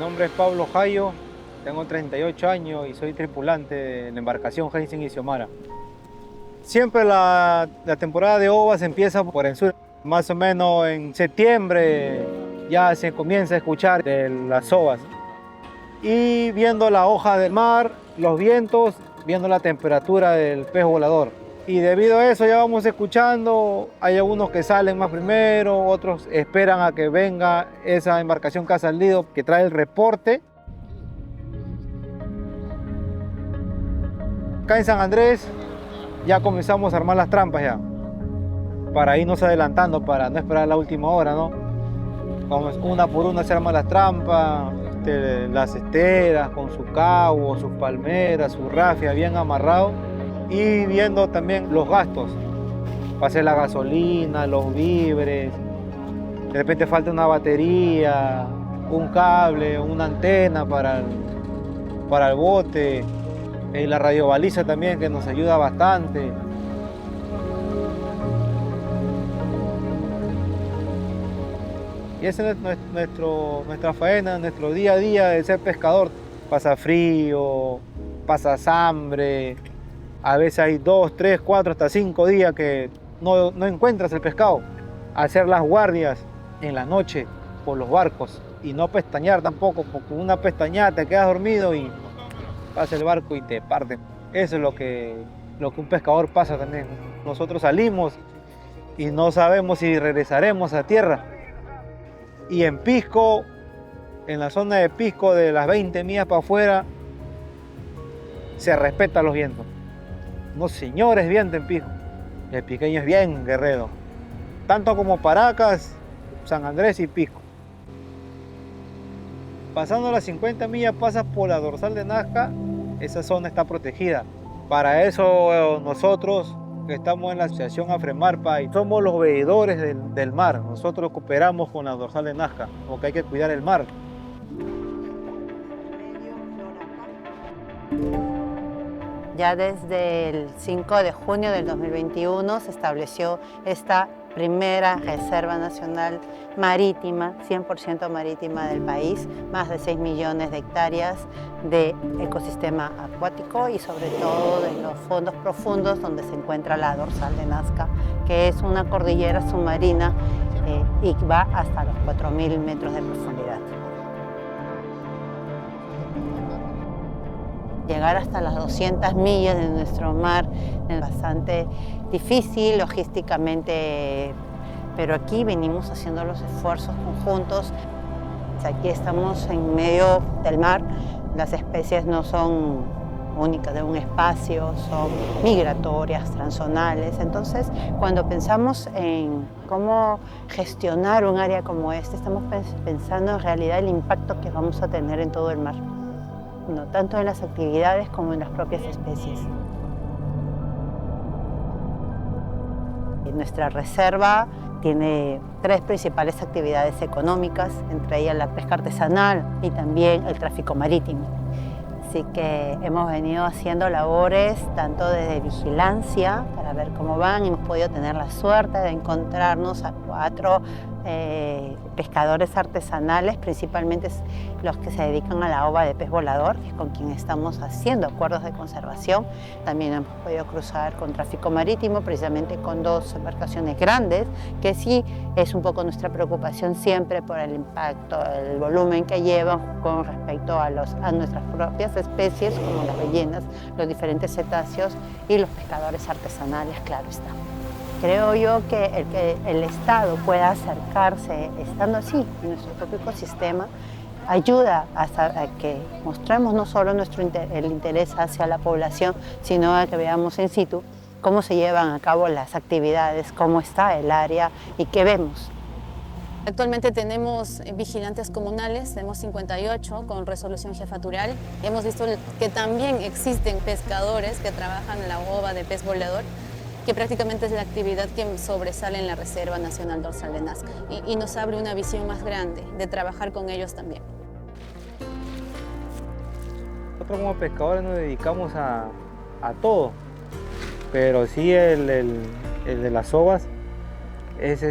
nombre es Pablo Jayo, tengo 38 años y soy tripulante de la embarcación Heinzen y Xiomara. Siempre la temporada de ovas empieza por el sur. Más o menos en septiembre ya se comienza a escuchar de las ovas. Y viendo la hoja del mar, los vientos, viendo la temperatura del pez volador. Y debido a eso ya vamos escuchando, hay algunos que salen más primero, otros esperan a que venga esa embarcación que ha salido, que trae el reporte. Acá en San Andrés ya comenzamos a armar las trampas ya, para irnos adelantando, para no esperar la última hora, ¿no? Vamos una por una se arman las trampas, las esteras con su cabo, sus palmeras, su rafia bien amarrado, y viendo también los gastos, para hacer la gasolina, los víveres, de repente falta una batería, un cable, una antena para el bote, la radiobaliza también que nos ayuda bastante. Y esa es nuestra faena, nuestro día a día de ser pescador. Pasa frío, pasas hambre, a veces hay 2, 3, 4, hasta 5 días que no encuentras el pescado. Hacer las guardias en la noche por los barcos y no pestañear tampoco, porque una pestañada te quedas dormido y pasa el barco y te parte. Eso es lo que un pescador pasa también. Nosotros salimos y no sabemos si regresaremos a tierra. Y en Pisco, en la zona de Pisco, de las 20 millas para afuera, se respetan los vientos. Unos señores vientos en Pisco. El pisqueño es bien guerrero. Tanto como Paracas, San Andrés y Pisco. Pasando las 50 millas pasas por la dorsal de Nazca, esa zona está protegida. Para eso nosotros que estamos en la asociación Afremarpa y somos los veedores del mar. Nosotros cooperamos con la dorsal de Nazca, porque hay que cuidar el mar. Ya desde el 5 de junio del 2021 se estableció esta primera reserva nacional marítima, 100% marítima del país, más de 6 millones de hectáreas de ecosistema acuático y sobre todo de los fondos profundos donde se encuentra la dorsal de Nazca, que es una cordillera submarina y va hasta los 4.000 metros de profundidad. Llegar hasta las 200 millas de nuestro mar es bastante difícil logísticamente, pero aquí venimos haciendo los esfuerzos conjuntos. Aquí estamos en medio del mar, las especies no son únicas de un espacio, son migratorias, transzonales. Entonces, cuando pensamos en cómo gestionar un área como esta, estamos pensando en realidad el impacto que vamos a tener en todo el mar, no tanto en las actividades como en las propias especies. Nuestra reserva tiene 3 principales actividades económicas, entre ellas la pesca artesanal y también el tráfico marítimo. Así que hemos venido haciendo labores tanto desde vigilancia para ver cómo van. Hemos podido tener la suerte de encontrarnos a 4 pescadores artesanales, principalmente los que se dedican a la ova de pez volador, que es con quien estamos haciendo acuerdos de conservación. También hemos podido cruzar con tráfico marítimo, precisamente con 2 embarcaciones grandes, que sí es un poco nuestra preocupación siempre por el impacto, el volumen que llevan con respecto a nuestras propias especies, como las ballenas, los diferentes cetáceos y los pescadores artesanales, claro está. Creo yo que el Estado pueda acercarse, estando así en nuestro propio ecosistema, ayuda a que mostremos no solo el interés hacia la población, sino a que veamos in situ cómo se llevan a cabo las actividades, cómo está el área y qué vemos. Actualmente tenemos vigilantes comunales, tenemos 58 con resolución jefatural. Hemos visto que también existen pescadores que trabajan en la ova de pez volador, que prácticamente es la actividad que sobresale en la Reserva Nacional Dorsal de Nazca y nos abre una visión más grande de trabajar con ellos también. Nosotros como pescadores nos dedicamos a todo, pero sí el de las ovas es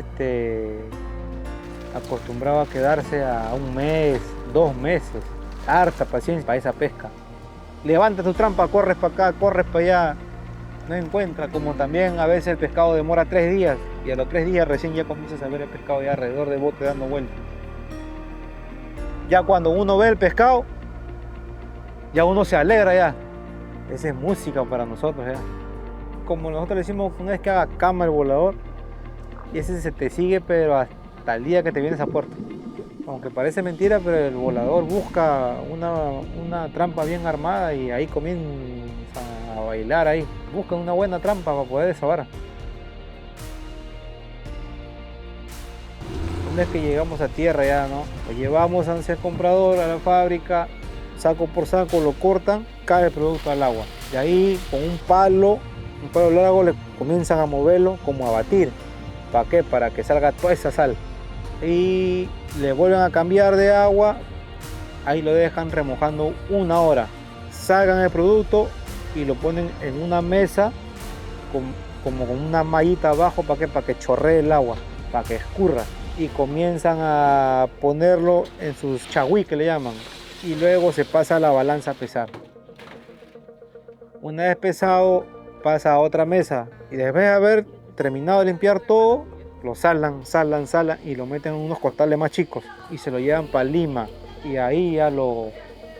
acostumbrado a quedarse a 1 mes, 2 meses. Harta paciencia para esa pesca. Levanta tu trampa, corres para acá, corres para allá. No encuentra, como también a veces el pescado demora 3 días y a los 3 días recién ya comienzas a ver el pescado ya alrededor del bote dando vueltas. Ya cuando uno ve el pescado, ya uno se alegra ya. Esa es música para nosotros ya. Como nosotros le decimos, una vez que haga cama el volador, y ese se te sigue pero hasta el día que te vienes a puerto. Aunque parece mentira, pero el volador busca una trampa bien armada y ahí comienza a bailar ahí. Busca una buena trampa para poder desabar. Una vez que llegamos a tierra ya, ¿no? Lo llevamos a ese comprador, a la fábrica, saco por saco, lo cortan, cae el producto al agua. De ahí con un palo largo le comienzan a moverlo como a batir. ¿Para qué? Para que salga toda esa sal. Y le vuelven a cambiar de agua, ahí lo dejan remojando 1 hora. Sacan el producto y lo ponen en una mesa como con una mallita abajo. ¿Para qué? Para que chorree el agua, para que escurra. Y comienzan a ponerlo en sus chagüí, que le llaman. Y luego se pasa a la balanza a pesar. Una vez pesado, pasa a otra mesa. Y después de haber terminado de limpiar todo, lo salan y lo meten en unos costales más chicos. Y se lo llevan para Lima. Y ahí ya lo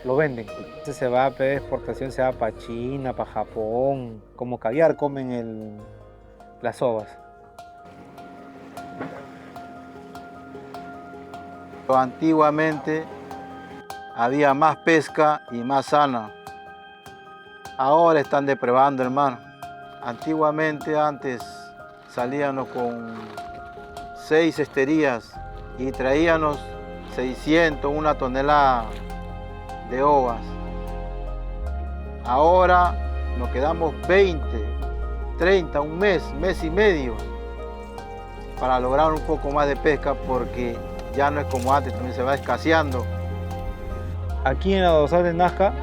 venden. Entonces se va a pedir exportación, se va para China, para Japón. Como caviar comen las ovas. Antiguamente había más pesca y más sana. Ahora están depredando el mar. Antiguamente, antes salíamos con 6 esterías y traíamos 600, 1 tonelada de ovas. Ahora nos quedamos 20, 30, un mes y medio para lograr un poco más de pesca, porque ya no es como antes, también se va escaseando. Aquí en la dorsal de Nazca,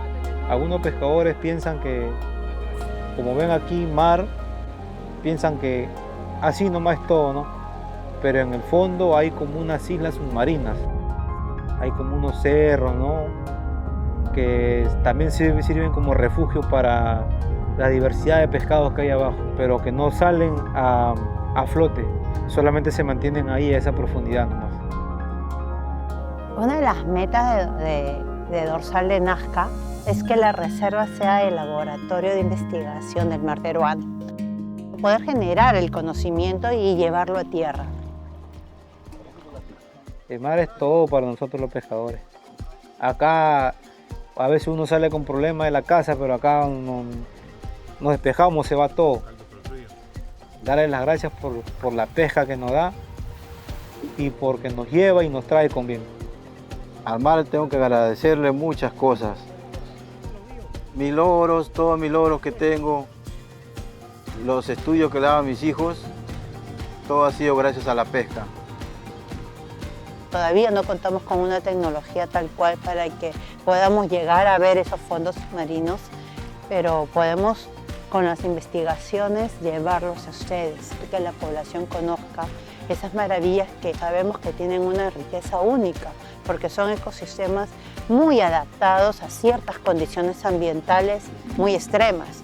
algunos pescadores piensan que, como ven aquí mar, piensan que así nomás es todo, ¿no? Pero en el fondo hay como unas islas submarinas, hay como unos cerros, ¿no? Que también sirven como refugio para la diversidad de pescados que hay abajo, pero que no salen a flote, solamente se mantienen ahí a esa profundidad nomás. Una de las metas de Dorsal de Nazca es que la reserva sea el laboratorio de investigación del mar peruano. Poder generar el conocimiento y llevarlo a tierra. El mar es todo para nosotros los pescadores. Acá a veces uno sale con problemas de la casa, pero acá nos despejamos, se va todo. Darle las gracias por la pesca que nos da y porque nos lleva y nos trae con bien. Al mar tengo que agradecerle muchas cosas. Mis logros, todos mis logros que tengo, los estudios que le daban a mis hijos, todo ha sido gracias a la pesca. Todavía no contamos con una tecnología tal cual para que podamos llegar a ver esos fondos submarinos, pero podemos con las investigaciones llevarlos a ustedes, que la población conozca esas maravillas que sabemos que tienen una riqueza única, porque son ecosistemas muy adaptados a ciertas condiciones ambientales muy extremas.